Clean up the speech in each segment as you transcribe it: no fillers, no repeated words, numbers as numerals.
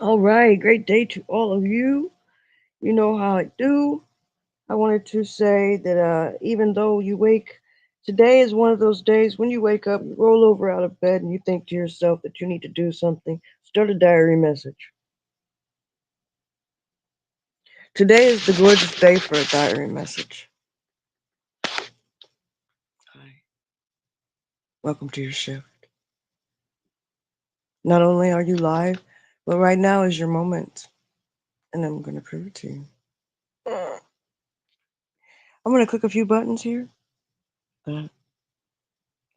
All right, great day to all of you. You know how I do. I wanted to say that even though today is one of those days when you wake up, you roll over out of bed, and you think to yourself that you need to do something. Start a diary message. Today is the gorgeous day for a diary message. Hi, welcome to your shift. Not only are you live, but right now is your moment, and I'm going to prove it to you. I'm going to click a few buttons here. But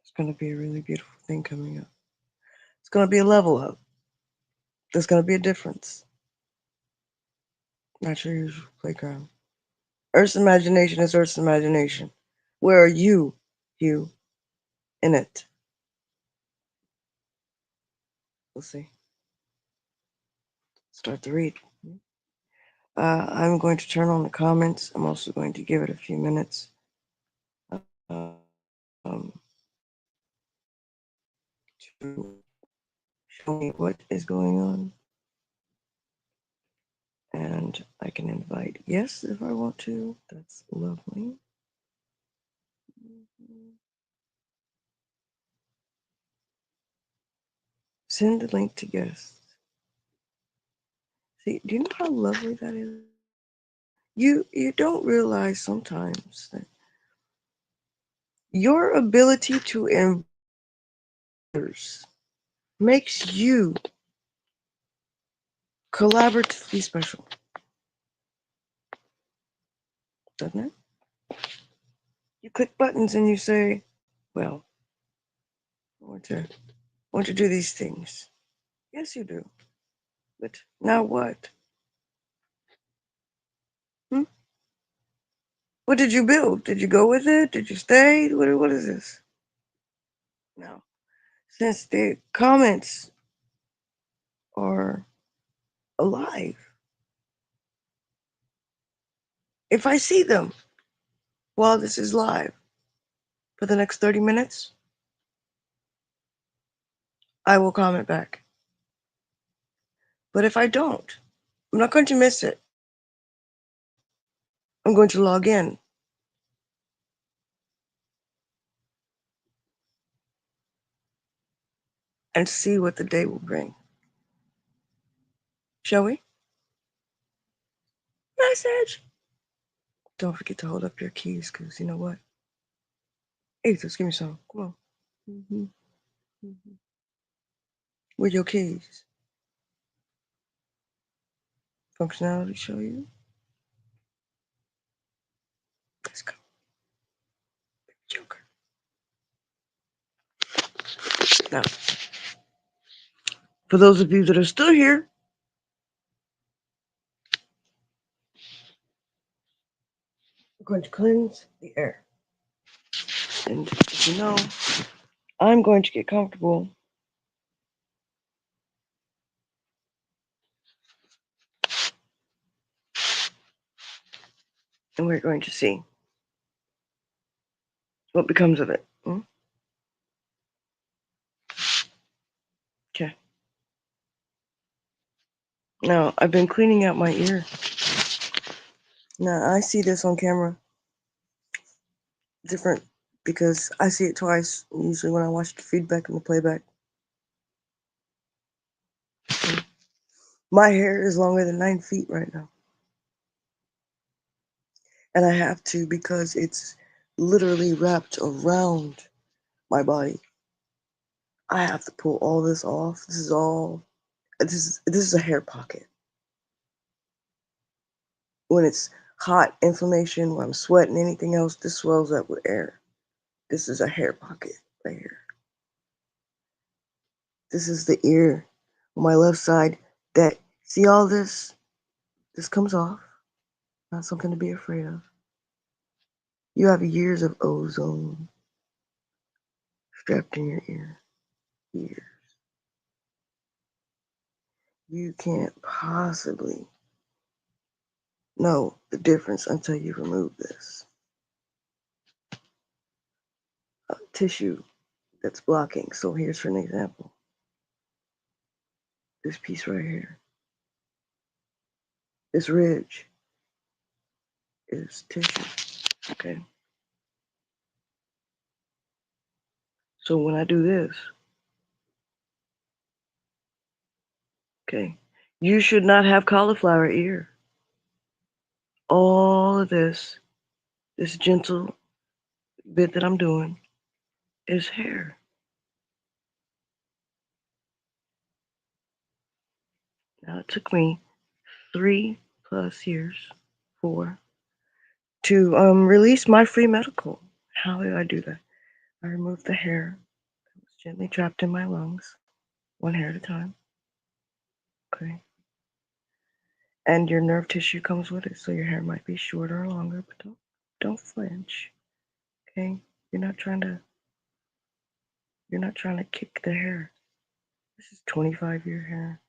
it's going to be a really beautiful thing coming up. It's going to be a level up. There's going to be a difference. Not your usual playground. Earth's imagination is Earth's imagination. Where are you, in it? We'll see. Start the read. I'm going to turn on the comments. I'm also going to give it a few minutes to show me what is going on. And I can invite yes if I want to. That's lovely. Send the link to guests. See, do you know how lovely that is? You don't realize sometimes that your ability to invite others makes you collaboratively special, doesn't it? You click buttons and you say, "Well, I want to do these things." Yes, you do. But now what? Hmm? What did you build? Did you go with it? Did you stay? What is this? Now, since the comments are alive, if I see them while this is live for the next 30 minutes, I will comment back. But if I don't, I'm not going to miss it. I'm going to log in and see what the day will bring. Shall we? Message. Don't forget to hold up your keys, because you know what? Hey, just give me some. Come on. Mm-hmm. Mm-hmm. Where your keys? Functionality show you? Let's go. Joker. Now, for those of you that are still here, we're going to cleanse the air. And as you know, I'm going to get comfortable and we're going to see what becomes of it. Okay. Now, I've been cleaning out my ear. Now, I see this on camera different because I see it twice, usually when I watch the feedback and the playback. My hair is longer than 9 feet right now. And I have to because it's literally wrapped around my body. I have to pull all this off. This is a hair pocket. When it's hot, inflammation, when I'm sweating, anything else, this swells up with air. This is a hair pocket right here. This is the ear on my left side that, see all this? This comes off. Not something to be afraid of. You have years of ozone strapped in your ear. Years. You can't possibly know the difference until you remove this tissue that's blocking. So here's for an example. This piece right here. This ridge is tissue. Okay. So when I do this, okay, you should not have cauliflower ear. All of this gentle bit that I'm doing is hair. Now it took me 3+ years, four, to release my free medical. How did I do that? I removed the hair that was gently trapped in my lungs, one hair at a time. Okay. And your nerve tissue comes with it, so your hair might be shorter or longer, but don't flinch. Okay? You're not trying to you're not trying to kick the hair. This is 25-year hair.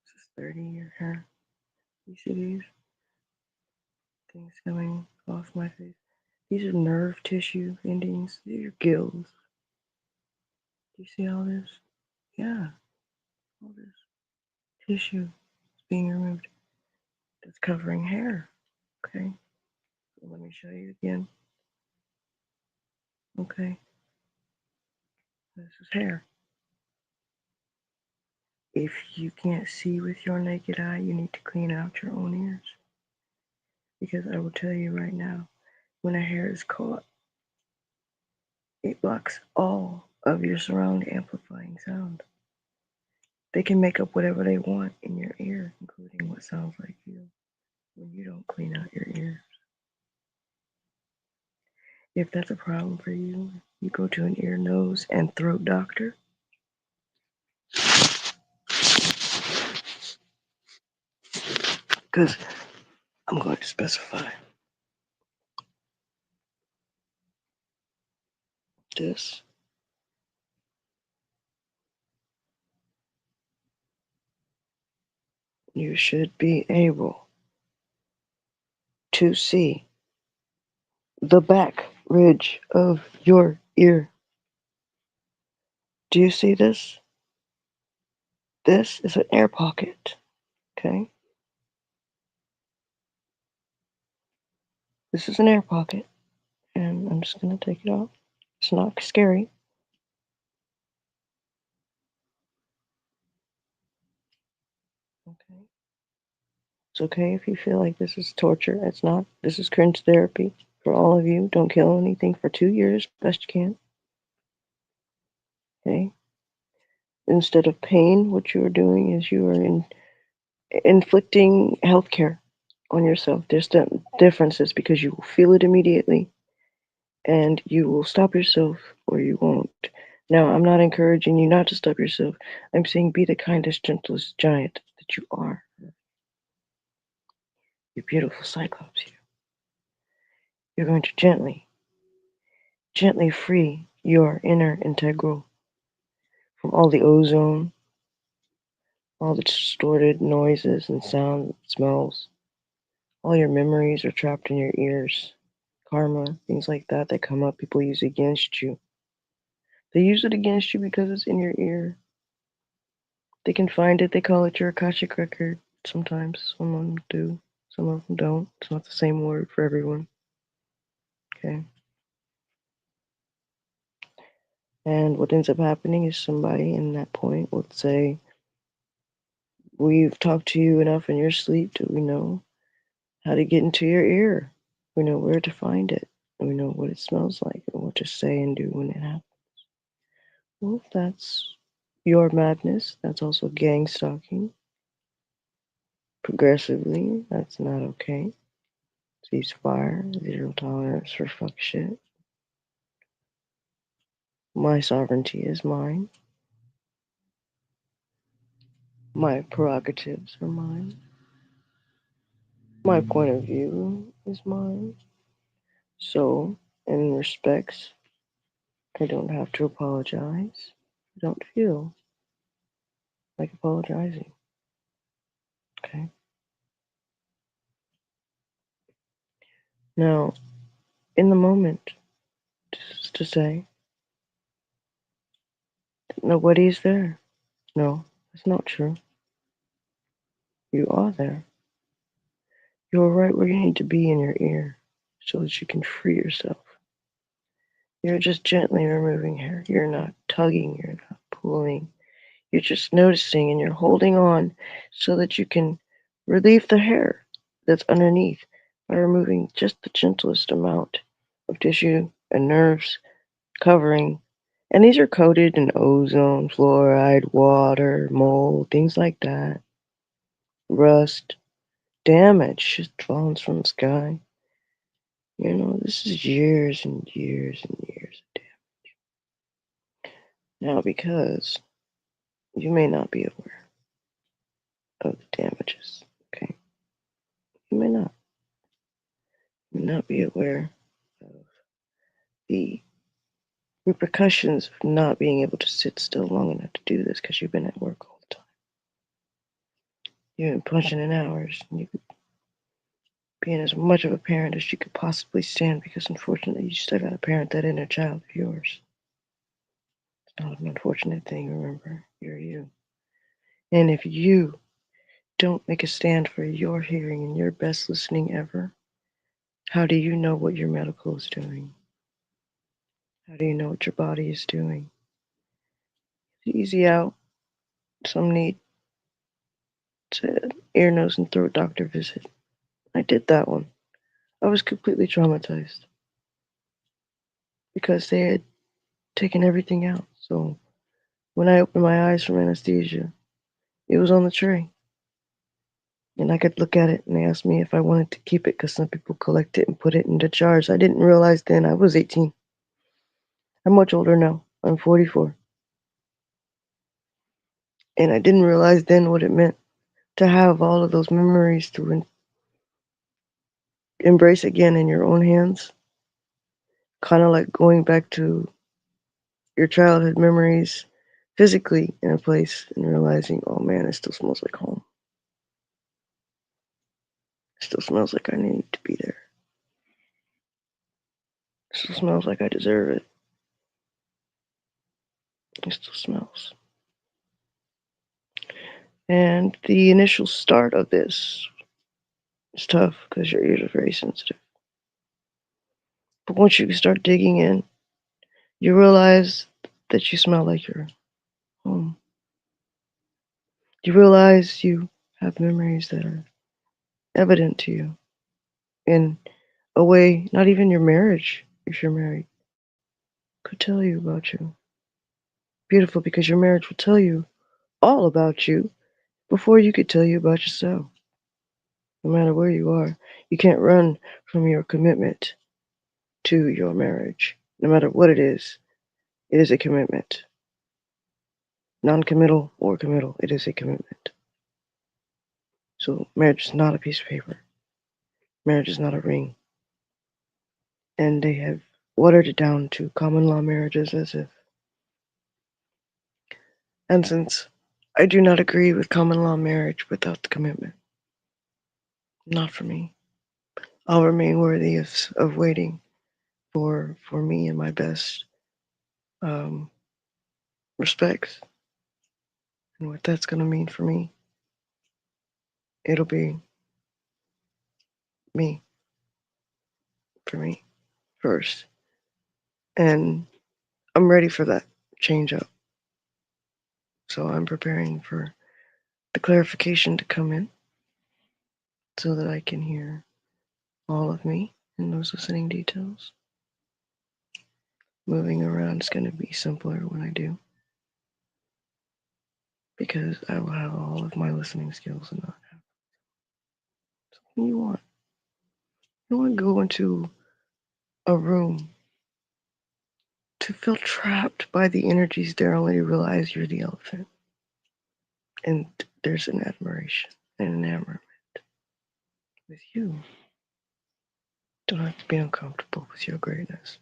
This is 30-year hair. You see these things coming off my face? These are nerve tissue endings. These are gills. Do you see all this? Yeah, all this tissue is being removed. That's covering hair. Okay, so let me show you again. Okay, this is hair. If you can't see with your naked eye, you need to clean out your own ears. Because I will tell you right now, when a hair is caught, it blocks all of your surround amplifying sound. They can make up whatever they want in your ear, including what sounds like you, when you don't clean out your ears. If that's a problem for you, you go to an ear, nose, and throat doctor. Because I'm going to specify this. You should be able to see the back ridge of your ear. Do you see this? This is an air pocket. Okay? This is an air pocket. And I'm just going to take it off. It's not scary. Okay? It's okay if you feel like this is torture. It's not. This is cringe therapy for all of you. Don't kill anything for 2 years, best you can. Okay? Instead of pain, what you are doing is you are inflicting healthcare on yourself. There's differences because you will feel it immediately and you will stop yourself or you won't. Now, I'm not encouraging you not to stop yourself. I'm saying be the kindest, gentlest giant that you are. You beautiful cyclops. You're going to gently free your inner integral from all the ozone, all the distorted noises and sounds, smells. All your memories are trapped in your ears. Karma, things like that that come up, people use against you. They use it against you because it's in your ear. They can find it, they call it your Akashic record. Sometimes some of them do, some of them don't. It's not the same word for everyone. Okay. And what ends up happening is somebody in that point will say, we've talked to you enough in your sleep. Do we know how to get into your ear? We know where to find it. And we know what it smells like and what to say and do when it happens. Well, if that's your madness, that's also gang stalking. Progressively, that's not okay. Ceasefire, zero tolerance for fuck shit. My sovereignty is mine. My prerogatives are mine. My point of view is mine. So, in respects, I don't have to apologize. I don't feel like apologizing. Okay? Now, in the moment, just to say, nobody's there. No, that's not true. You are there. You're right where you need to be in your ear so that you can free yourself. You're just gently removing hair. You're not tugging, you're not pulling. You're just noticing and you're holding on so that you can relieve the hair that's underneath by removing just the gentlest amount of tissue and nerves covering. And these are coated in ozone, fluoride, water, mold, things like that. Rust, damage just falls from the sky. This is years and years and years of damage. Now, because you may not be aware of the damages, okay? You may not be aware of the repercussions of not being able to sit still long enough to do this because you've been at work all the time. You've been punching in hours, and you've been being as much of a parent as you could possibly stand because unfortunately you still got to parent that inner child of yours. It's not an unfortunate thing, remember. You're you. And if you don't make a stand for your hearing and your best listening ever, how do you know what your medical is doing? How do you know what your body is doing? Easy out. Some need to ear, nose, and throat doctor visit. I did that one. I was completely traumatized because they had taken everything out. So when I opened my eyes from anesthesia, it was on the tray. And I could look at it, and they asked me if I wanted to keep it because some people collect it and put it into jars. I didn't realize then I was 18. I'm much older now. I'm 44. And I didn't realize then what it meant to have all of those memories to embrace again in your own hands. Kind of like going back to your childhood memories physically in a place and realizing, oh man, it still smells like home. It still smells like I need to be there. It still smells like I deserve it. It still smells. And the initial start of this is tough because your ears are very sensitive. But once you start digging in, you realize that you smell like your home. You realize you have memories that are evident to you in a way not even your marriage, if you're married, could tell you about you. Beautiful because your marriage will tell you all about you before you could tell you about yourself. No matter where you are, you can't run from your commitment to your marriage. No matter what it is a commitment. Non committal or committal, it is a commitment. So, marriage is not a piece of paper, marriage is not a ring. And they have watered it down to common law marriages as if. And since I do not agree with common law marriage without the commitment, not for me. I'll remain worthy of waiting for me and my best um, respects. And what that's going to mean for me, it'll be me, for me, first. And I'm ready for that change up. So I'm preparing for the clarification to come in so that I can hear all of me in those listening details. Moving around is going to be simpler when I do because I will have all of my listening skills and not have something you want. You want to go into a room to feel trapped by the energies there only to realize you're the elephant. And there's an admiration and enamorment with you. Don't have to be uncomfortable with your greatness.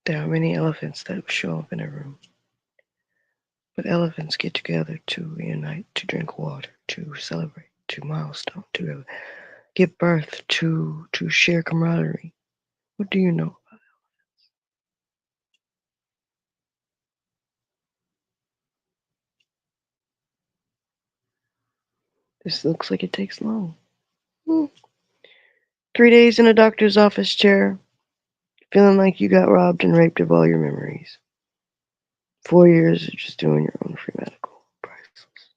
There are many elephants that show up in a room. But elephants get together to reunite, to drink water, to celebrate, to milestone, to give birth, to share camaraderie. What do you know about This looks like it takes long. Hmm. 3 days in a doctor's office chair, feeling like you got robbed and raped of all your memories. 4 years of just doing your own free medical. Priceless.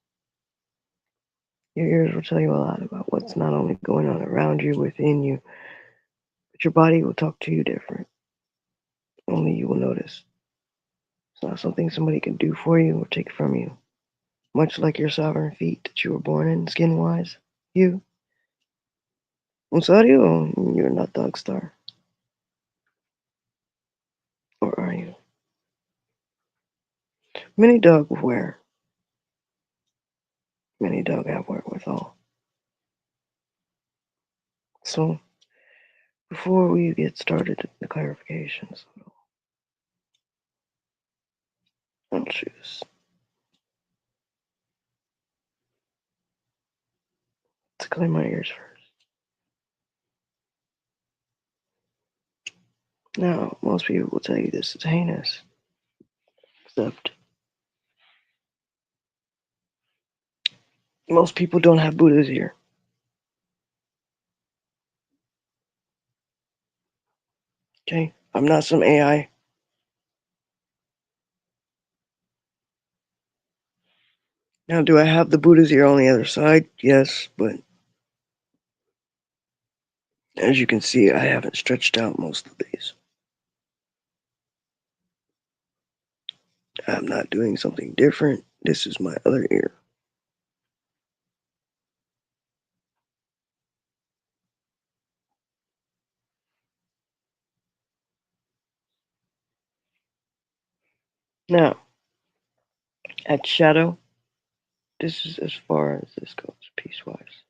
Your ears will tell you a lot about what's not only going on around you, within you, but your body will talk to you different. Only you will notice. It's not something somebody can do for you or take from you. Much like your sovereign feet that you were born in, skin wise. You. I'm sorry, you're not Dog Star. Or are you? Many dog wear. Many dog have wherewithal. So, before we get started, the clarifications, I'll choose to clean my ears first. Now, most people will tell you this is heinous, except most people don't have Buddha's ear. Okay? I'm not some AI. Now, do I have the Buddha's ear on the other side? Yes, but as you can see, I haven't stretched out most of these. I'm not doing something different. This is my other ear. Now, at shadow, this is as far as this goes, piecewise.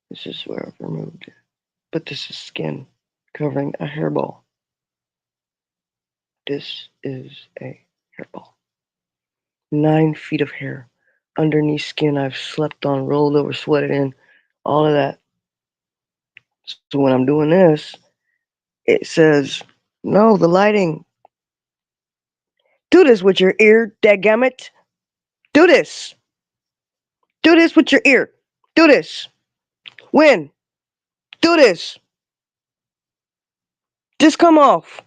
This is where I've removed it. But this is skin covering a hairball. This is a hairball. 9 feet of hair underneath skin I've slept on, rolled over, sweated in, all of that. So when I'm doing this, it says, no, the lighting. Do this with your ear, dadgummit. Do this. Do this with your ear. Do this. When? Do this. Just come off.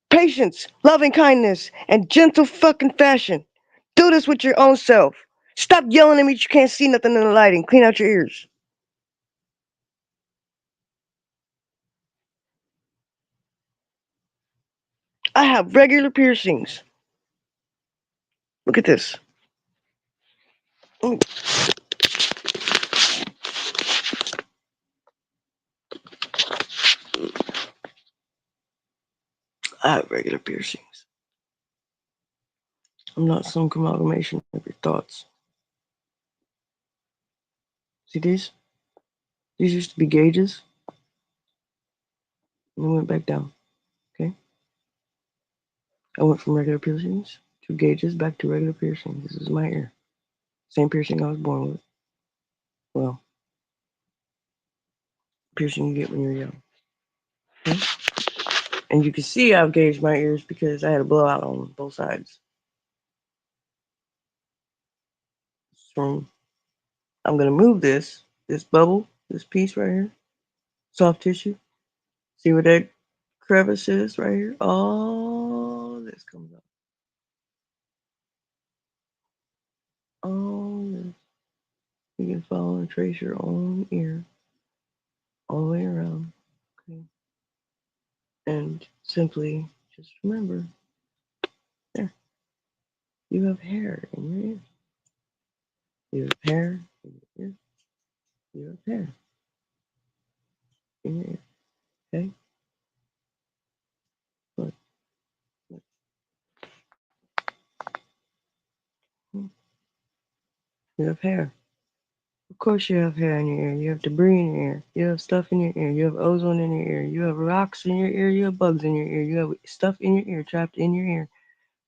Patience, loving kindness, and gentle fucking fashion. Do this with your own self. Stop yelling at me that you can't see nothing in the lighting. Clean out your ears. I have regular piercings. Look at this. I have regular piercings. I'm not some amalgamation of your thoughts. See these? These used to be gauges, and they went back down. Okay? I went from regular piercings to gauges back to regular piercings. This is my ear. Same piercing I was born with. Well, piercing you get when you're young. Okay? And you can see I've gauged my ears because I had a blowout on both sides. So I'm gonna move this bubble, this piece right here, soft tissue. See where that crevice is right here? All this comes up. All this. You can follow and trace your own ear all the way around. Okay. And simply just remember, there, you have hair in your ear. You have hair in your ear. You have hair in your ear. Okay? Look, look. You have hair. Of course you have hair in your ear. You have debris in your ear. You have stuff in your ear. You have ozone in your ear. You have rocks in your ear. You have bugs in your ear. You have stuff in your ear trapped in your ear.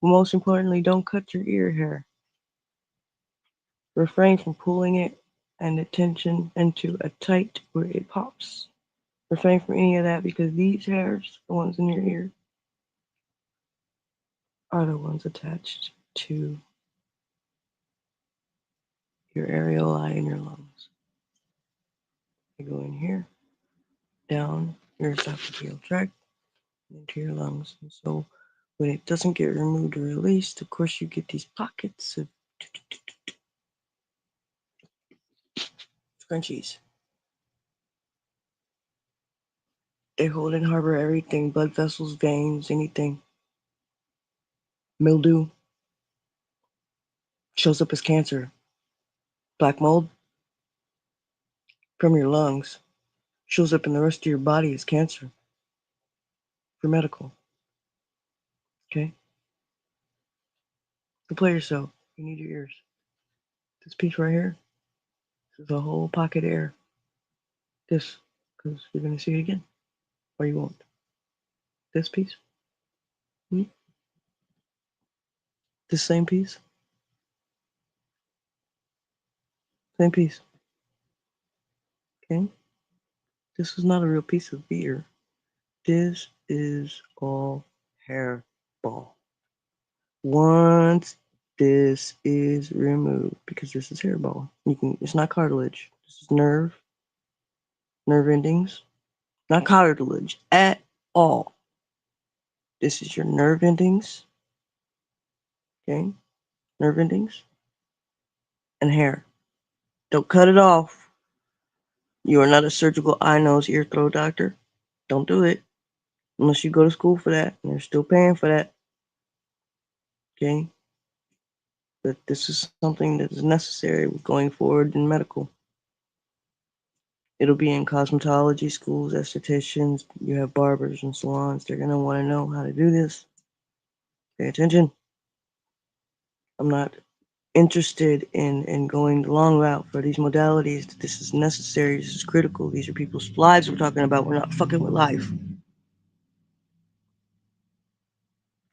But most importantly, don't cut your ear hair. Refrain from pulling it and the tension into a tight where it pops. Refrain from any of that because these hairs, the ones in your ear, are the ones attached to your areoli in your lungs. They go in here, down your esophageal tract, into your lungs. And so when it doesn't get removed or released, of course, you get these pockets of scrunchies. They hold and harbor everything: blood vessels, veins, anything. Mildew shows up as cancer. Black mold from your lungs shows up in the rest of your body as cancer for medical. Okay? So play yourself. You need your ears. This piece right here, this is a whole pocket of air. This, because you're going to see it again. Or you won't. This piece. Hmm? This same piece. Same piece. Okay? This is not a real piece of beer. This is all hair ball. Once this is removed, because this is hairball, it's not cartilage. This is nerve endings, not cartilage at all. This is your nerve endings, okay? Nerve endings and hair. Don't cut it off. You are not a surgical eye, nose, ear, throat doctor. Don't do it unless you go to school for that, and they're still paying for that, okay? But this is something that is necessary going forward in medical. It'll be in cosmetology schools, estheticians, you have barbers and salons. They're going to want to know how to do this. Pay attention. I'm not interested in going the long route for these modalities. This is necessary. This is critical. These are people's lives we're talking about. We're not fucking with life.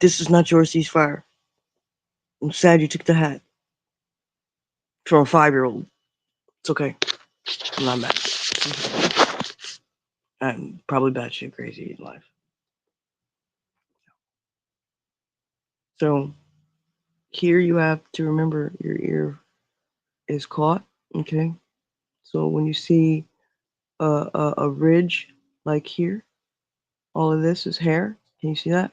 This is not your ceasefire. I'm sad you took the hat from a 5-year-old. It's okay. I'm not mad. I'm probably batshit crazy in life. So here you have to remember your ear is caught. Okay. So when you see a ridge like here, all of this is hair. Can you see that?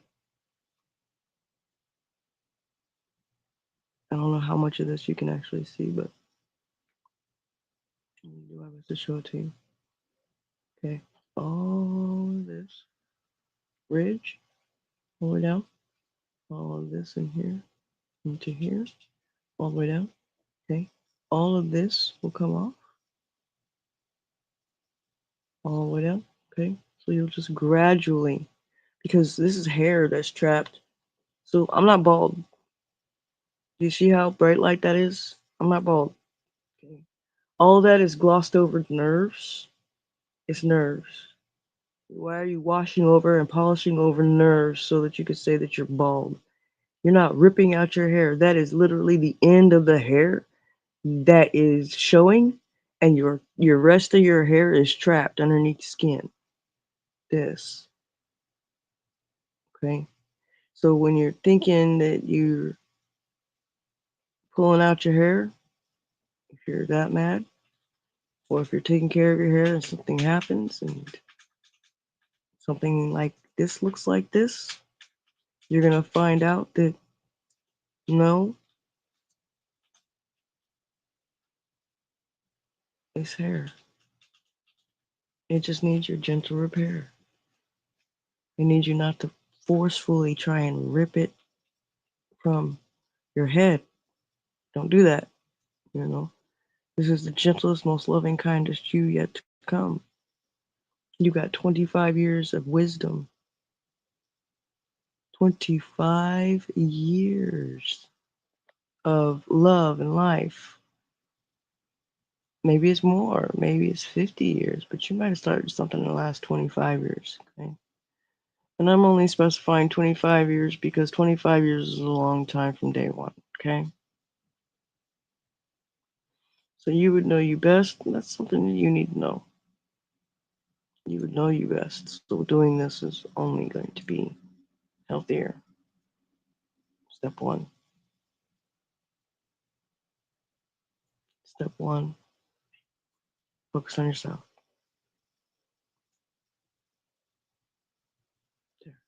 I don't know how much of this you can actually see, but I'll do my best to show it to you. Okay. All of this ridge, all the way down. All of this in here, into here, all the way down. Okay. All of this will come off, all the way down. Okay. So you'll just gradually, because this is hair that's trapped. So I'm not bald. Do you see how bright light that is? I'm not bald. Okay. All that is glossed over nerves. It's nerves. Why are you washing over and polishing over nerves so that you could say that you're bald? You're not ripping out your hair. That is literally the end of the hair that is showing, and your rest of your hair is trapped underneath the skin. This. Okay. So when you're thinking that you're pulling out your hair, if you're that mad, or if you're taking care of your hair and something happens and something like this looks like this, you're going to find out that no, it's hair. It just needs your gentle repair. It needs you not to forcefully try and rip it from your head. Don't do that, you know. This is the gentlest, most loving, kindest you yet to come. You got 25 years of wisdom. 25 years of love and life. Maybe it's more, maybe it's 50 years, but you might have started something in the last 25 years. Okay. And I'm only specifying 25 years because 25 years is a long time from day one. Okay. So you would know you best. That's something that you need to know. You would know you best. So doing this is only going to be healthier. Step one. Step one, focus on yourself. There.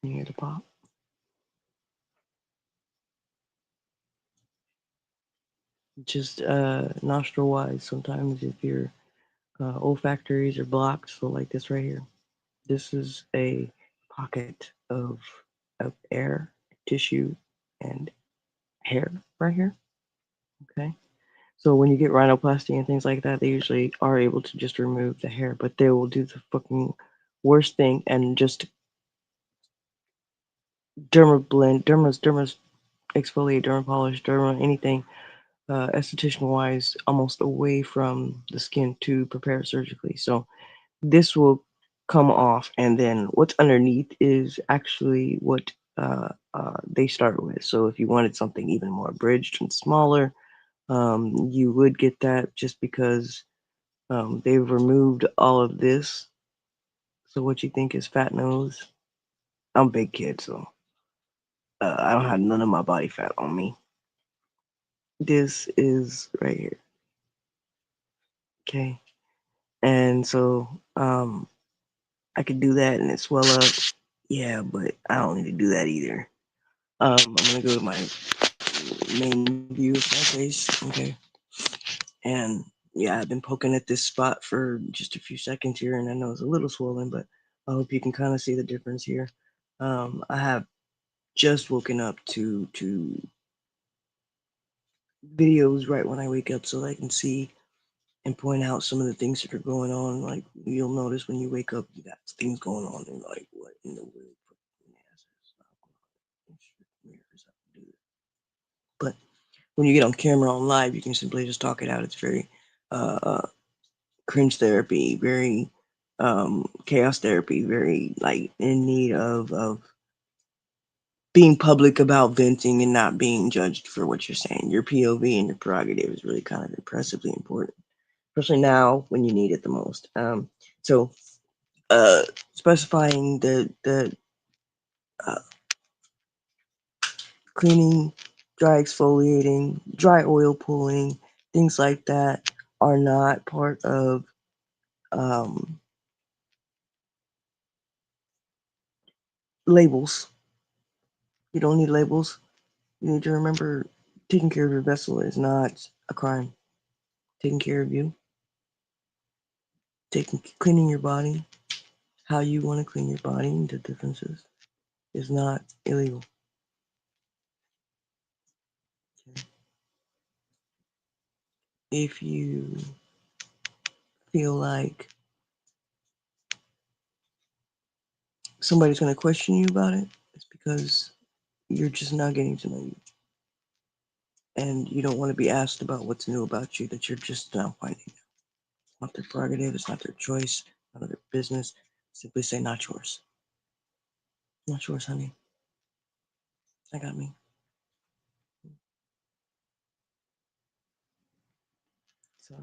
You hear the pop? Just nostril wise, sometimes if your olfactories are blocked, so like this right here, this is a pocket of air, tissue, and hair right here. Okay. So when you get rhinoplasty and things like that, they usually are able to just remove the hair, but they will do the fucking worst thing and just dermas exfoliate, derma polish, derma anything esthetician wise, almost away from the skin to prepare surgically. So this will come off, and then what's underneath is actually what they start with. So if you wanted something even more bridged and smaller, you would get that just because they've removed all of this. So what you think is fat nose? I'm a big kid, so I don't have none of my body fat on me. This is right here, okay? And so I could do that and it swell up. Yeah, but I don't need to do that either. I'm gonna go to my main view of my face, okay? And yeah, I've been poking at this spot for just a few seconds here, and I know it's a little swollen, but I hope you can kind of see the difference here. I have just woken up to videos right when I wake up so I can see and point out some of the things that are going on. Like you'll notice when you wake up, you got things going on, and like what in the world? But when you get on camera on live, you can simply just talk it out. It's very uh, cringe therapy, very chaos therapy, very like in need of being public about venting and not being judged for what you're saying. Your POV and your prerogative is really kind of impressively important, especially now when you need it the most. So uh, specifying the uh, cleaning, dry exfoliating, dry oil pulling, things like that are not part of um, labels. You don't need labels. You need to remember taking care of your vessel is not a crime. Taking care of you, taking cleaning your body, how you want to clean your body, the differences is not illegal. Okay? If you feel like somebody's going to question you about it, it's because you're just not getting to know you. And you don't want to be asked about what's new about you that you're just now finding. It's not their prerogative, it's not their choice, none of their business. Simply say, not yours. Not yours, honey. I got me. So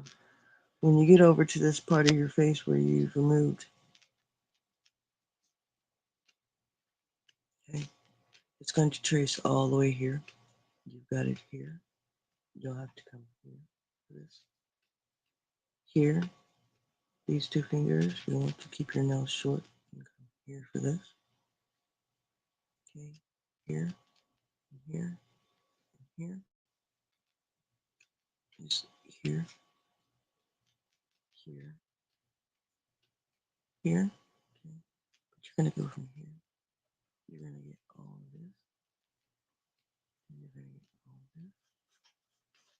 when you get over to this part of your face where you've removed, okay, it's going to trace all the way here. You've got it here. You'll have to come here for this. Here, these two fingers, you want to keep your nails short and come here for this. Okay, here, and here, and here. Just here, here, here. Okay, but you're gonna go from here. You're gonna get all of this, and you're gonna get all of this,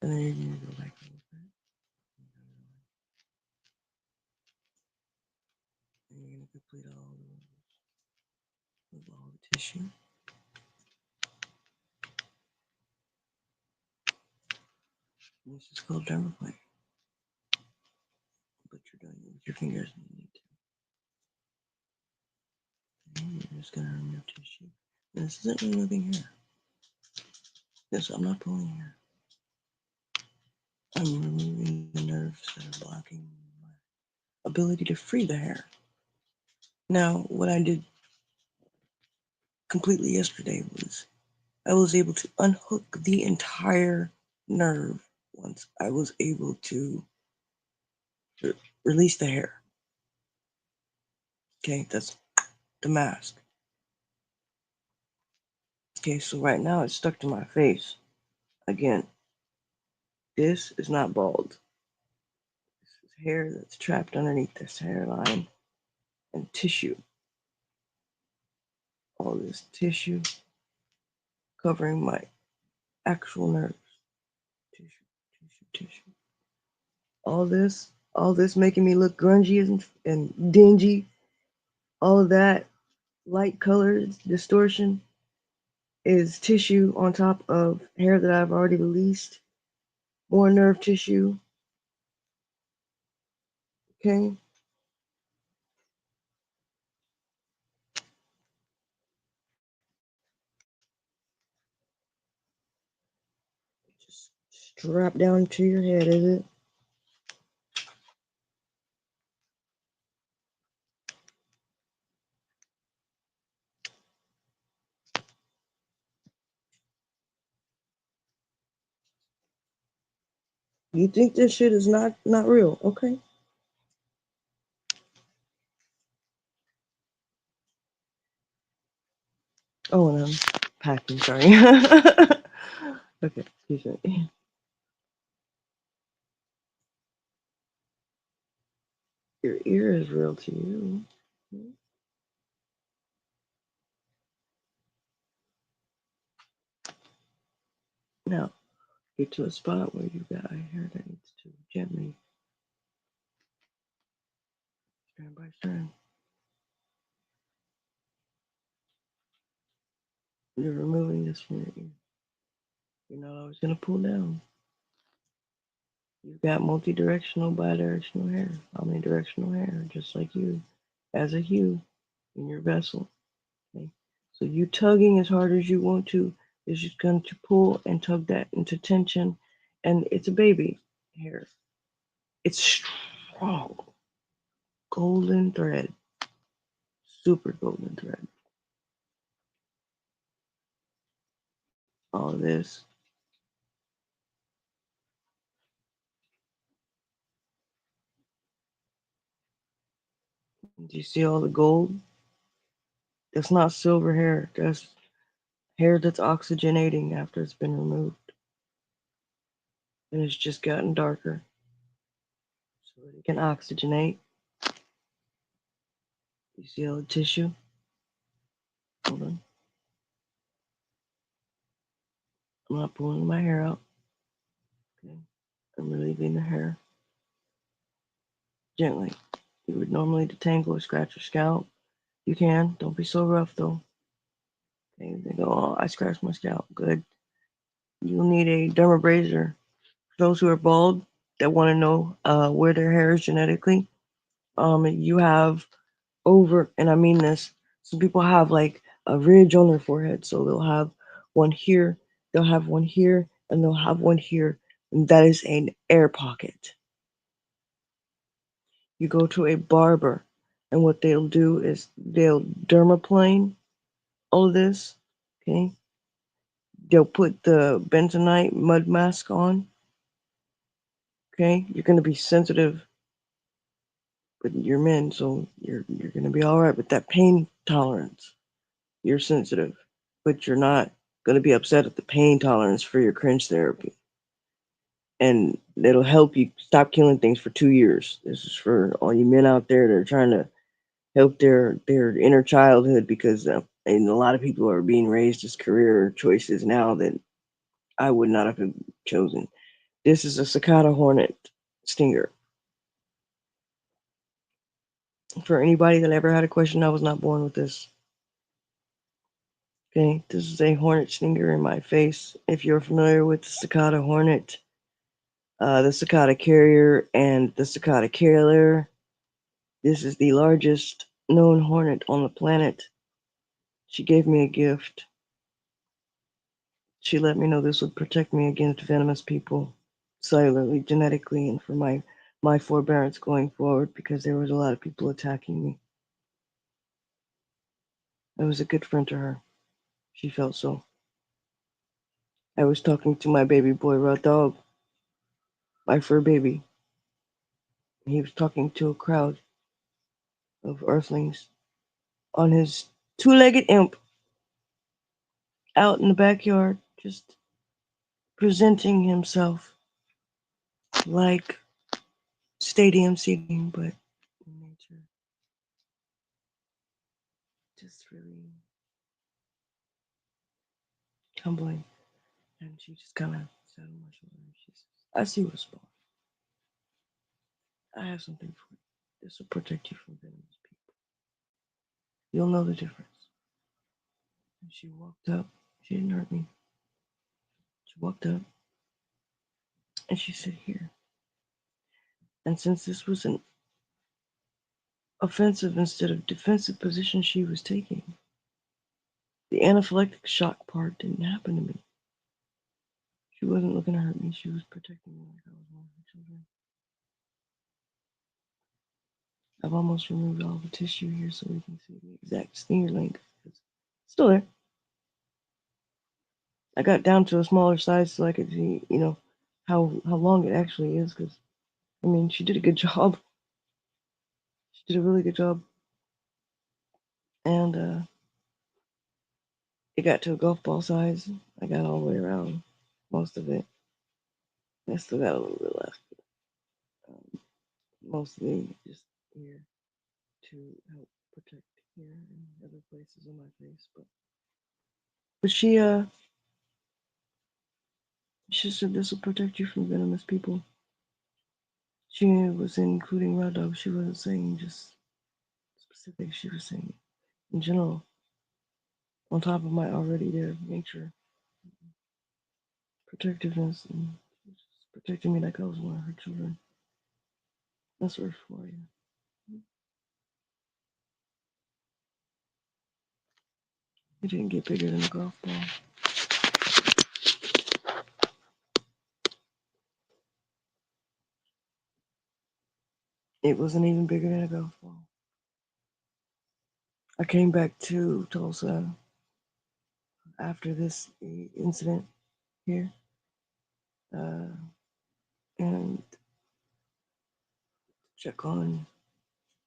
and then you're gonna go back a little bit. And you're gonna complete all of those with all the tissue. And this is called dermaplane, but you're doing it with your fingers when you need to. Okay, you're just gonna remove tissue. And this isn't removing hair. Yes, I'm not pulling here. I'm removing the nerves that are blocking my ability to free the hair. Now, what I did completely yesterday was I was able to unhook the entire nerve once I was able to release the hair. Okay, that's the mask. Okay, so right now it's stuck to my face. Again, this is not bald. This is hair that's trapped underneath this hairline and tissue. All this tissue covering my actual nerves. Tissue, tissue. All this making me look grungy and dingy. All of that light colors distortion is tissue on top of hair that I've already released. More nerve tissue. Okay, just strap down to your head, is it? You think this shit is not real? Okay. Oh, and I'm packing. Sorry. Okay, excuse me. Your ear is real to you. Now, get to a spot where you got a hair that needs to gently, strand by strand. You're removing this from your ear. You're not always gonna pull down. You've got multi-directional, bi-directional hair, omnidirectional hair, just like you, as a hue in your vessel. Okay? So you tugging as hard as you want to is just going to pull and tug that into tension, and it's a baby hair. It's strong, golden thread, super golden thread. All of this. Do you see all the gold? That's not silver hair. That's hair that's oxygenating after it's been removed, and it's just gotten darker so that it can oxygenate. You see all the tissue? Hold on. I'm not pulling my hair out. Okay. I'm relieving the hair gently. You would normally detangle or scratch your scalp. You can. Don't be so rough though. Okay. They go, oh, I scratched my scalp. Good. You'll need a dermabraser. For those who are bald that want to know where their hair is genetically, you have over, and I mean this, some people have like a ridge on their forehead. So they'll have one here, they'll have one here, and they'll have one here. And that is an air pocket. You go to a barber, and what they'll do is they'll dermaplane all of this. Okay. They'll put the bentonite mud mask on. Okay. You're going to be sensitive, but you're men, so you're going to be all right with that pain tolerance. You're sensitive, but you're not going to be upset at the pain tolerance for your cringe therapy. And it'll help you stop killing things for 2 years. This is for all you men out there that are trying to help their inner childhood, because and a lot of people are being raised as career choices now that I would not have chosen. This is a cicada hornet stinger. For anybody that ever had a question, I was not born with this. Okay, this is a hornet stinger in my face. If you're familiar with the cicada hornet, the cicada carrier, and the cicada carrier, this is the largest known hornet on the planet. She gave me a gift She let me know this would protect me against venomous people, cellularly, genetically, and for my forbearance going forward because there was a lot of people attacking me. I was a good friend to her. She felt so. I was talking to my baby boy, Raw Dog, my fur baby. He was talking to a crowd of earthlings on his two-legged imp out in the backyard, just presenting himself like stadium seating, but in nature, just really humbling. And she just kind of sat on my shoulder and she says, I see what's wrong. I have something for you. This will protect you from venomous people. You'll know the difference. And she walked up. She didn't hurt me. She walked up and she said, Here. And since this was an offensive instead of defensive position she was taking, the anaphylactic shock part didn't happen to me. She wasn't looking to hurt me. She was protecting me like I was one of her children. I've almost removed all the tissue here so we can see the exact sneer length. It's still there. I got down to a smaller size so I could see, how long it actually is. Because I mean, she did a good job. She did a really good job, and it got to a golf ball size. I got all the way around most of it. I still got a little bit left. Um, Mostly just here to help protect here and other places on my face. But she said this will protect you from venomous people. She was including raw dogs. She wasn't saying just specific. She was saying in general, on top of my already there nature protectiveness, and just protecting me like I was one of her children. That's Earth for you. It didn't get bigger than a golf ball. It wasn't even bigger than a golf ball. I came back to Tulsa after this incident here, uh, and check on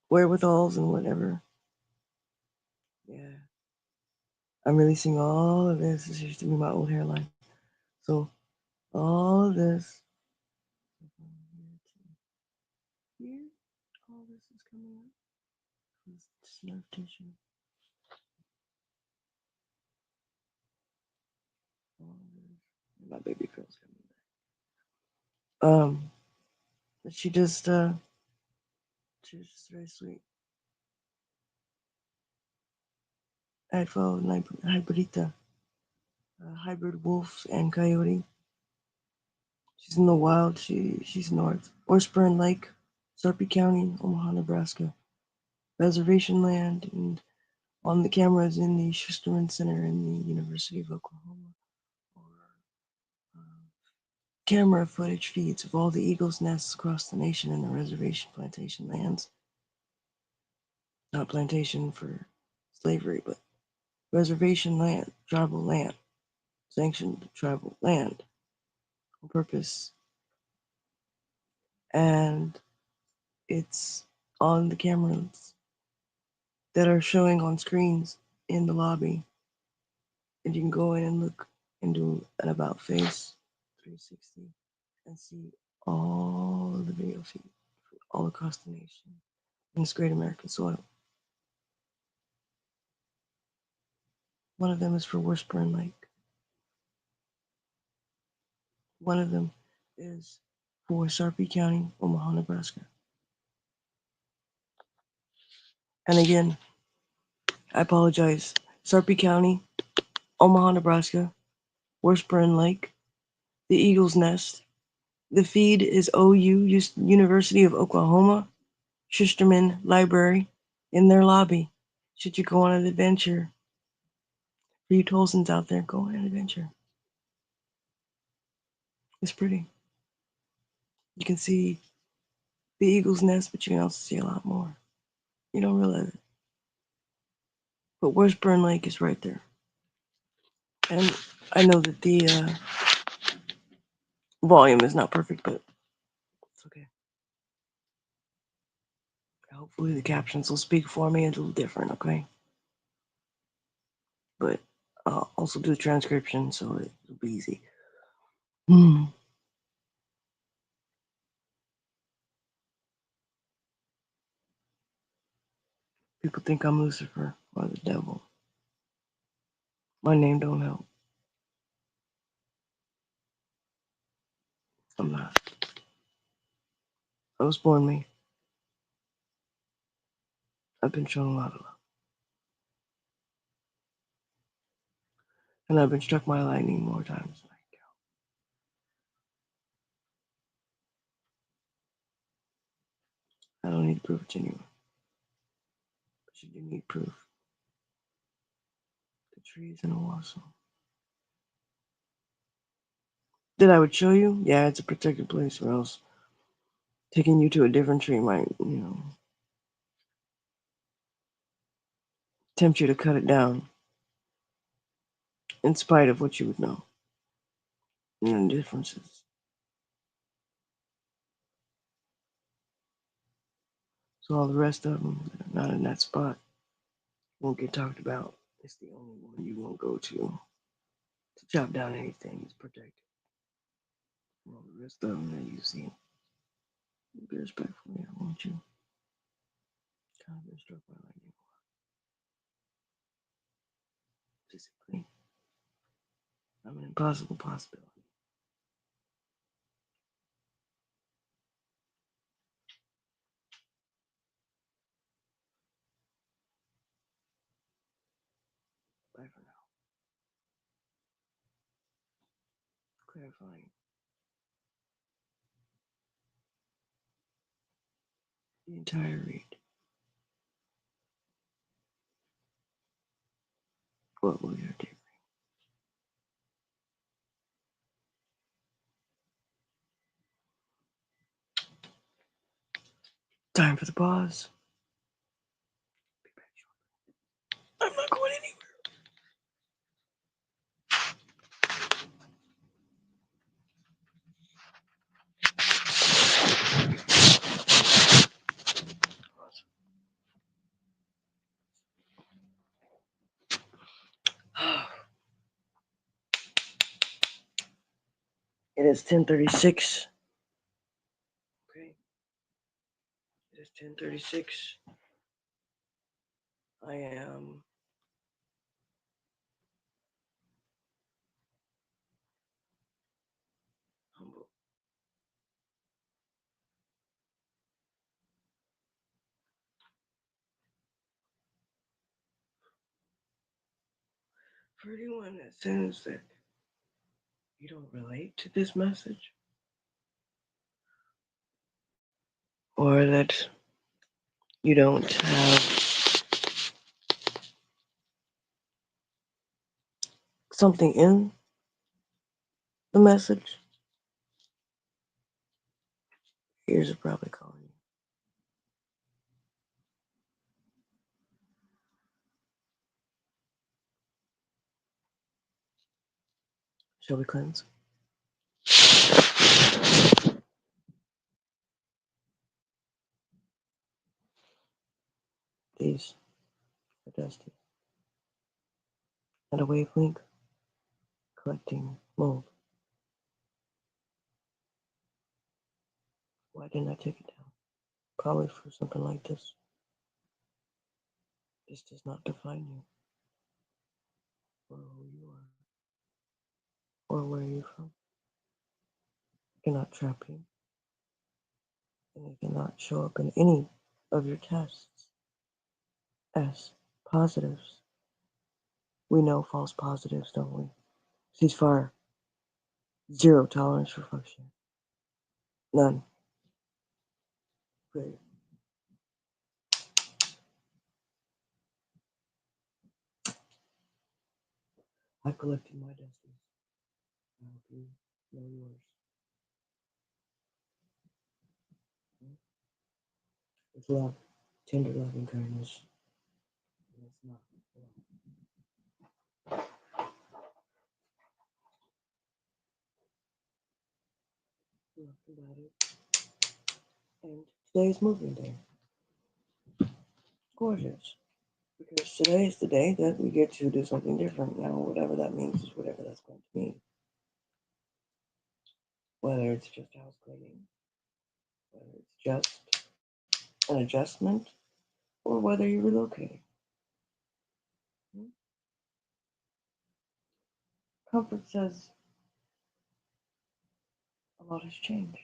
wherewithals and whatever. Yeah, I'm releasing all of this. This used to be my old hairline. So all of this, from here to here, all this is coming up. This nerve tissue. All of this. My baby girl's coming back. She just, she was just very sweet. I followed Hybridita, hybrid wolf and coyote. She's in the wild. She's north. Orspurn Lake, Sarpy County, Omaha, Nebraska. Reservation land, and on the cameras in the Schusterman Center in the University of Oklahoma, or uh, camera footage feeds of all the eagles' nests across the nation in the reservation plantation lands. Not plantation for slavery, but reservation land, tribal land, sanctioned tribal land on purpose. And it's on the cameras that are showing on screens in the lobby. And you can go in and look and do an about face 360 and see all of the video feed all across the nation in this great American soil. One of them is for Washburn Lake. One of them is for Sarpy County, Omaha, Nebraska. And again, I apologize. Sarpy County, Omaha, Nebraska, Washburn Lake, the Eagle's Nest. The feed is OU, University of Oklahoma, Schusterman Library, in their lobby. Should you go on an adventure? For you Tolsons out there, go on an adventure. It's pretty. You can see the eagle's nest, but you can also see a lot more. You don't realize it. But Washburn Lake is right there. And I know that the volume is not perfect, but it's okay. Hopefully the captions will speak for me. It's a little different, okay? But I'll also do the transcription so it'll be easy. Hmm. People think I'm Lucifer or the devil. My name don't help. I'm not. I was born me. I've been shown a lot of love. And I've been struck by lightning more times than I can count. I don't need to prove it to anyone. But you do need proof. The trees in Owasso. That I would show you? Yeah, it's a protected place, or else taking you to a different tree might, tempt you to cut it down in spite of what you would know. And the differences. So all the rest of them that are not in that spot won't get talked about. It's the only one you won't go to chop down anything. It's protected. All the rest of them that you see, be respectful. Yeah, won't you? Kind of been struck by lightning physically. I'm an impossible possibility. Bye for now. Clarifying the entire read. What will your take? Time for the pause. Be back shortly. I'm not going anywhere. It is 10:36. Okay, it is 10:36. I am humble. For anyone that says that you don't relate to this message, or that you don't have something in the message, ears are probably calling you. Shall we cleanse? These are dusty. And a wavelength collecting mold. Why didn't I take it down? Probably for something like this. This does not define you, or who you are, or where you're from. It cannot trap you, and it cannot show up in any of your tests as positives. We know false positives, don't we? Ceasefire. Zero tolerance for fuck shit. None. Great. I've collected my destiny. I hope you know yours. It's love, tender love and kindness. And it's not love about it. And today's moving day. Gorgeous. Because today is the day that we get to do something different. Now, whatever that means is whatever that's going to mean. Whether it's just house cleaning, whether it's just an adjustment, or whether you're relocating. Comfort says a lot has changed.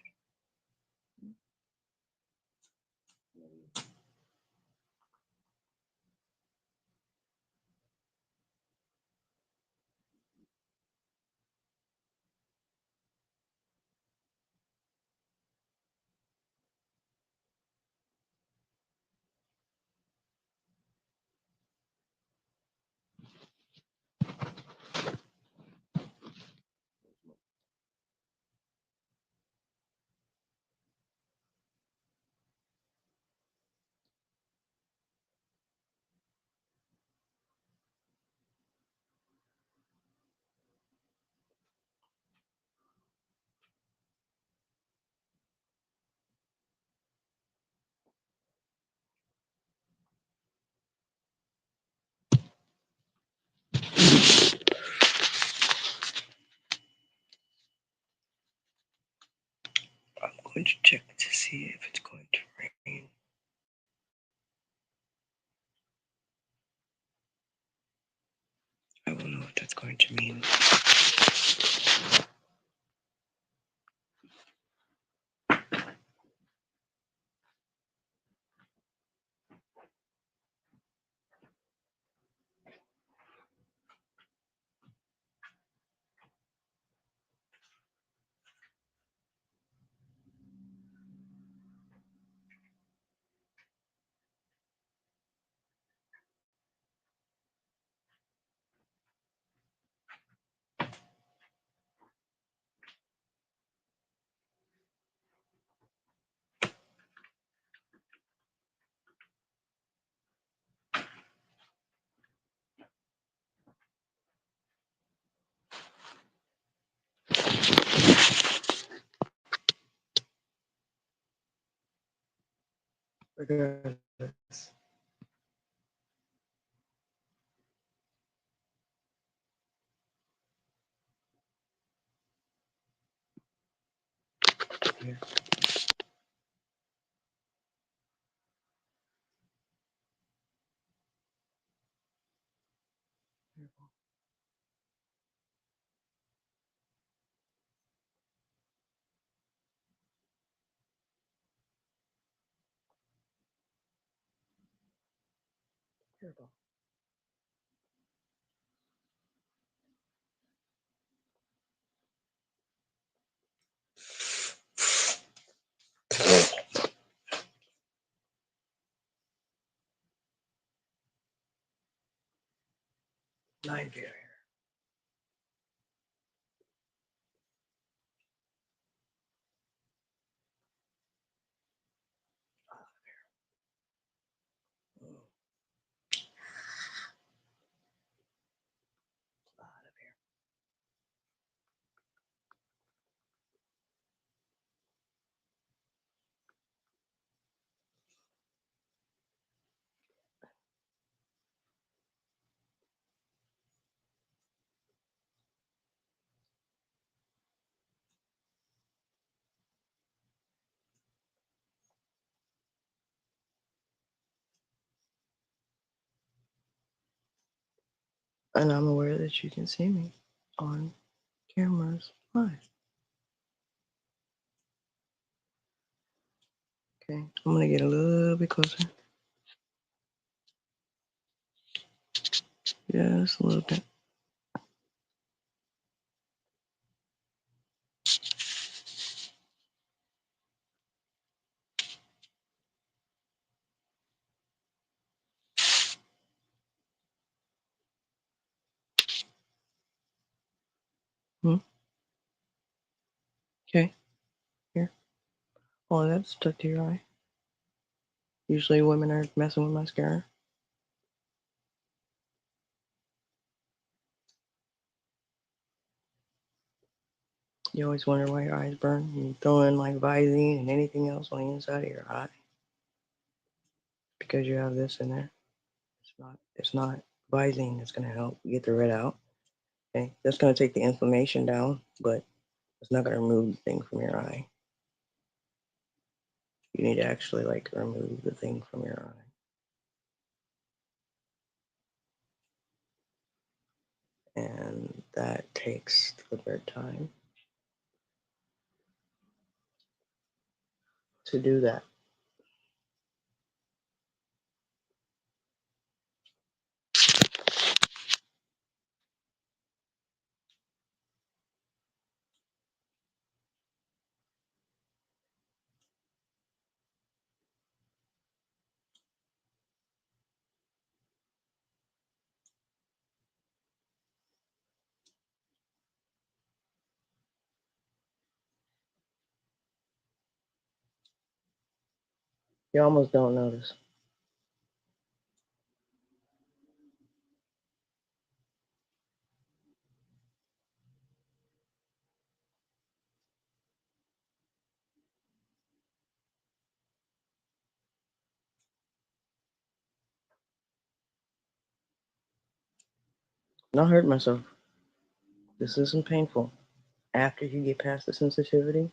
I'm going to check to see if it's going to rain. I will know what that's going to mean. Regardless. Here. Careful. Careful. 9 feet. Oh, a lot of hair. And I'm aware that you can see me on cameras live. Okay, I'm gonna get a little bit closer. Just a little bit. Hmm? Okay, here. Oh, that's stuck to your eye. Usually women are messing with mascara. You always wonder why your eyes burn. You throw in like Visine and anything else on the inside of your eye because you have this in there. It's not Visine that's gonna help get the red out. Okay, that's gonna take the inflammation down, but it's not gonna remove the thing from your eye. You need to actually like remove the thing from your eye. And that takes deliberate time to do that. You almost don't notice. Not hurt myself. This isn't painful. After you get past the sensitivity,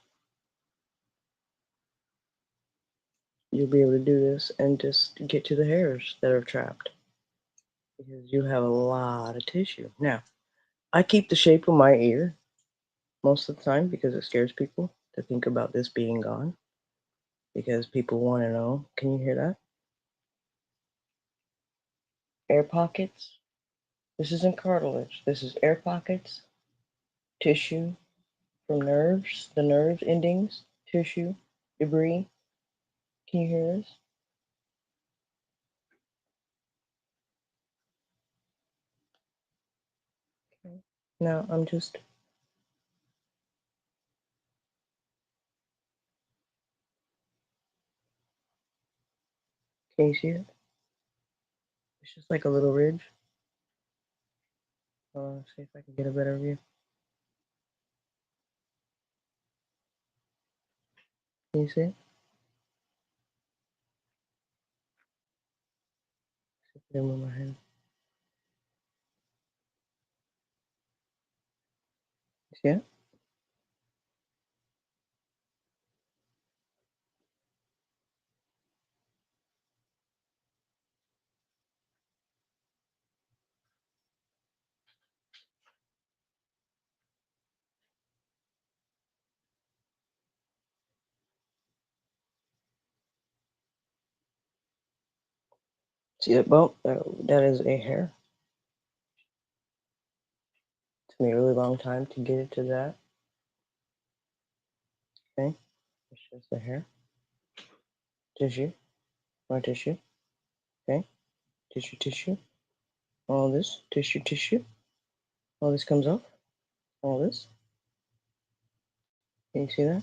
you'll be able to do this and just get to the hairs that are trapped because you have a lot of tissue. Now, I keep the shape of my ear most of the time because it scares people to think about this being gone because people want to know. Can you hear that? Air pockets. This isn't cartilage. This is air pockets, tissue from nerves, the nerve endings, tissue, debris. Can you hear this? Okay. Now I'm just, can you see it? It's just like a little ridge. See if I can get a better view. Can you see it? See if I can move my hand. You see it? See that bump? That is a hair. It took me a really long time to get it to that. Okay, it's just a hair. Tissue, more tissue. Okay, tissue, tissue. All this, tissue, tissue. All this comes off. All this. Can you see that?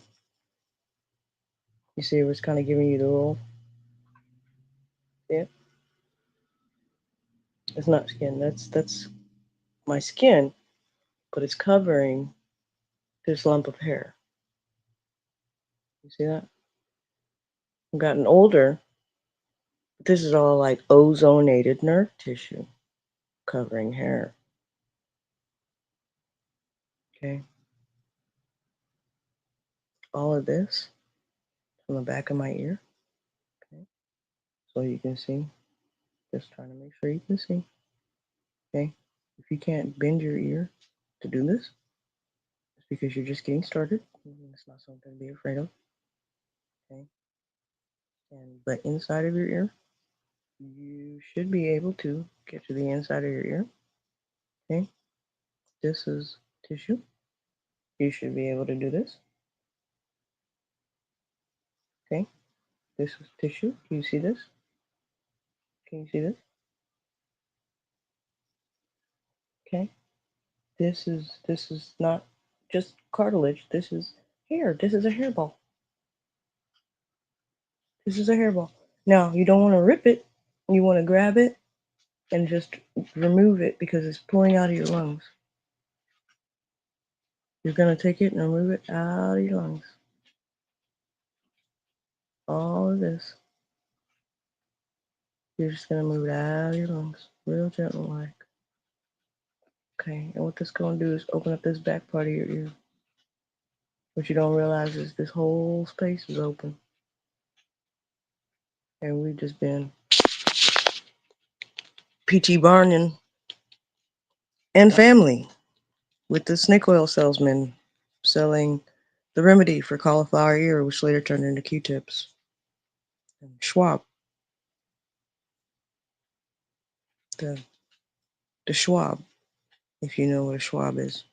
You see it was kind of giving you the roll. See it? It's not skin. That's my skin, but it's covering this lump of hair. You see that? I've gotten older. This is all like ozonated nerve tissue covering hair. Okay. All of this from the back of my ear. Okay. So you can see. Just trying to make sure you can see. Okay. If you can't bend your ear to do this, it's because you're just getting started. It's not something to be afraid of. Okay. And but inside of your ear, you should be able to get to the inside of your ear. Okay. This is tissue. You should be able to do this. Okay. This is tissue. Can you see this? Can you see this? Okay. This is not just cartilage. This is hair. This is a hairball. This is a hairball. Now, you don't want to rip it. You want to grab it and just remove it because it's pulling out of your lungs. You're going to take it and remove it out of your lungs. All of this. You're just going to move it out of your lungs. Real gentle like. Okay, and what this going to do is open up this back part of your ear. What you don't realize is this whole space is open. And we've just been P.T. Barnum and family with the snake oil salesman selling the remedy for cauliflower ear, which later turned into Q-tips. And Schwab, the the Schwab, if you know what a Schwab is.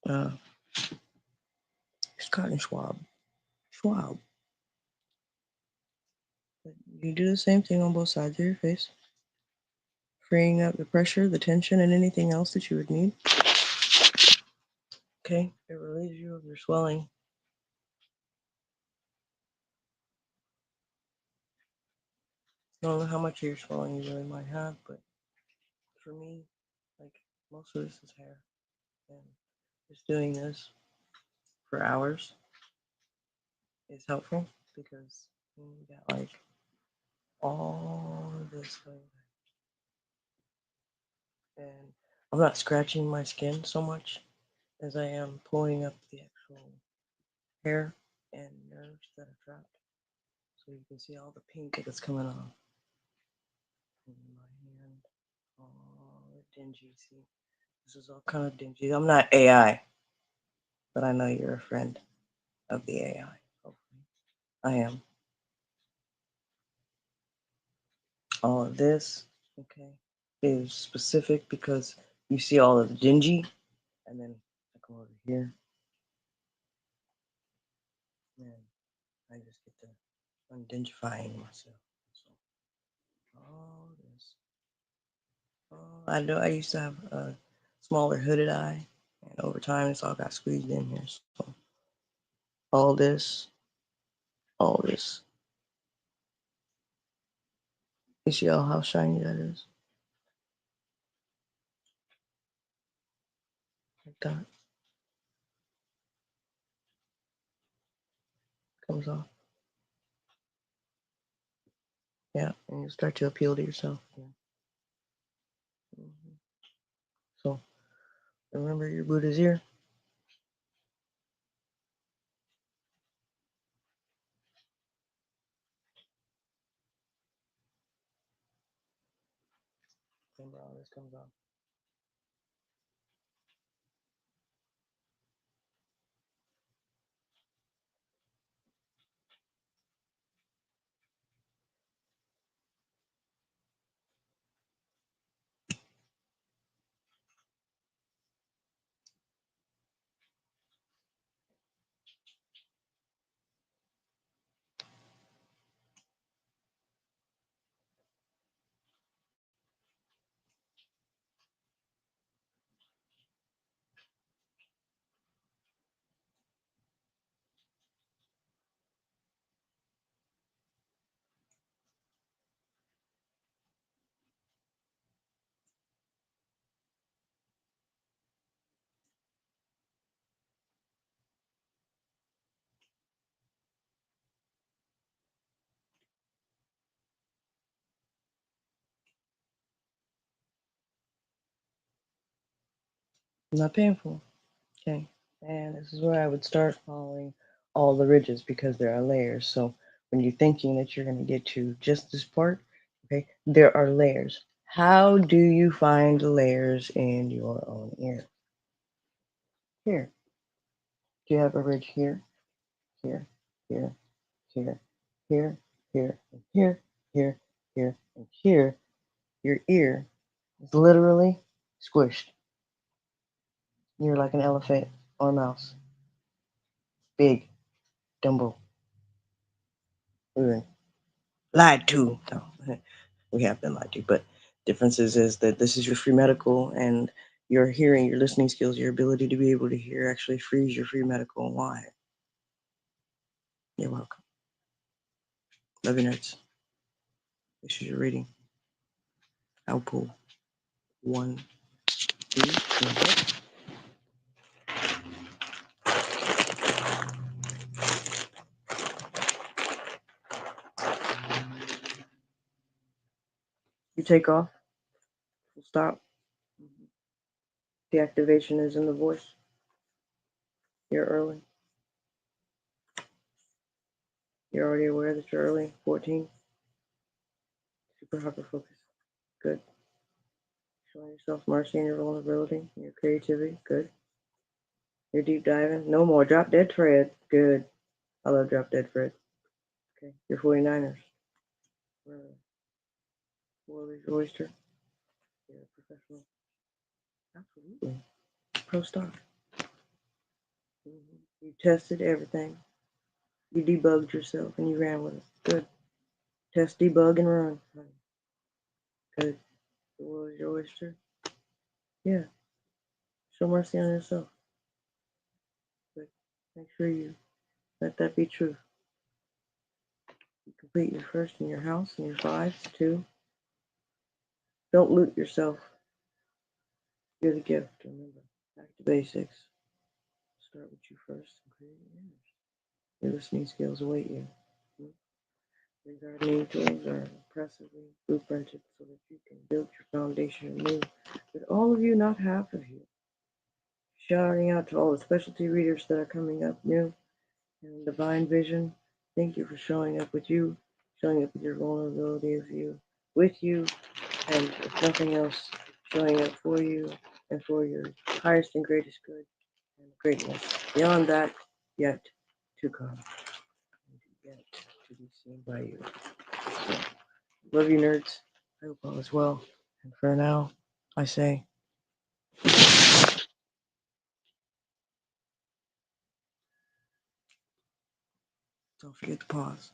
Uh, it's cotton Schwab. Schwab. But you do the same thing on both sides of your face, freeing up the pressure, the tension, and anything else that you would need. Okay, it relieves you of your swelling. I don't know how much of your swelling you really might have, but for me, like most of this is hair, and just doing this for hours is helpful because you got like all of this going on. And I'm not scratching my skin so much as I am pulling up the actual hair and nerves that are trapped. So you can see all the pink that's coming off in my hand. All the dingy. See, this is all kind of dingy. I'm not AI, but I know you're a friend of the AI. Hopefully, I am. All of this, okay, is specific because you see all of the dingy, and then I come over here, and I just get to undingifying myself. So all this. I know I used to have a smaller hooded eye, and over time it's all got squeezed in here. So all this, all this. You see how shiny that is? Like that comes off. Yeah, and you start to appeal to yourself. Yeah. Hmm. So remember your Buddha's ear. Remember all this comes off. Not painful. Okay. And this is where I would start following all the ridges because there are layers. So when you're thinking that you're going to get to just this part, okay, there are layers. How do you find the layers in your own ear? Here. Do you have a ridge here, here, here, here, here, here, and here, here, here, and here? Your ear is literally squished. You're like an elephant or a mouse. Big, Dumbo. Lied to. No, we have been lied to. But differences is that this is your free medical and your hearing, your listening skills, your ability to be able to hear actually frees your free medical. And why? You're welcome. Love your notes. This is your reading. I'll pull 1, 2, 3. You take off. Full stop. The activation is in the voice. You're early. You're already aware that you're early. 14. Super hyper focus. Good. Showing yourself mercy and your vulnerability and your creativity. Good. You're deep diving. No more. Drop dead Fred. Good. I love drop dead Fred. Okay. You're 49ers. World is your oyster. You're a professional. Absolutely. Pro stock. You tested everything. You debugged yourself and you ran with it. Good. Test, debug, and run. Good. The world is your oyster. Yeah. Show mercy on yourself. But make sure you let that be true. You complete your first in your house and your 5, 2. Don't loot yourself. You're the gift. Remember. Back to basics. Start with you first and create yours. Your listening skills await you. These gardening tools are impressively blueprinted so that you can build your foundation anew. But all of you, not half of you. Shouting out to all the specialty readers that are coming up new and divine vision. Thank you for showing up with you, showing up with your vulnerability of you, with you, and if nothing else, showing up for you and for your highest and greatest good and greatness. Beyond that, yet to come, and yet to be seen by you. So, love you, nerds. I hope all is well. And for now, I say, don't forget to pause.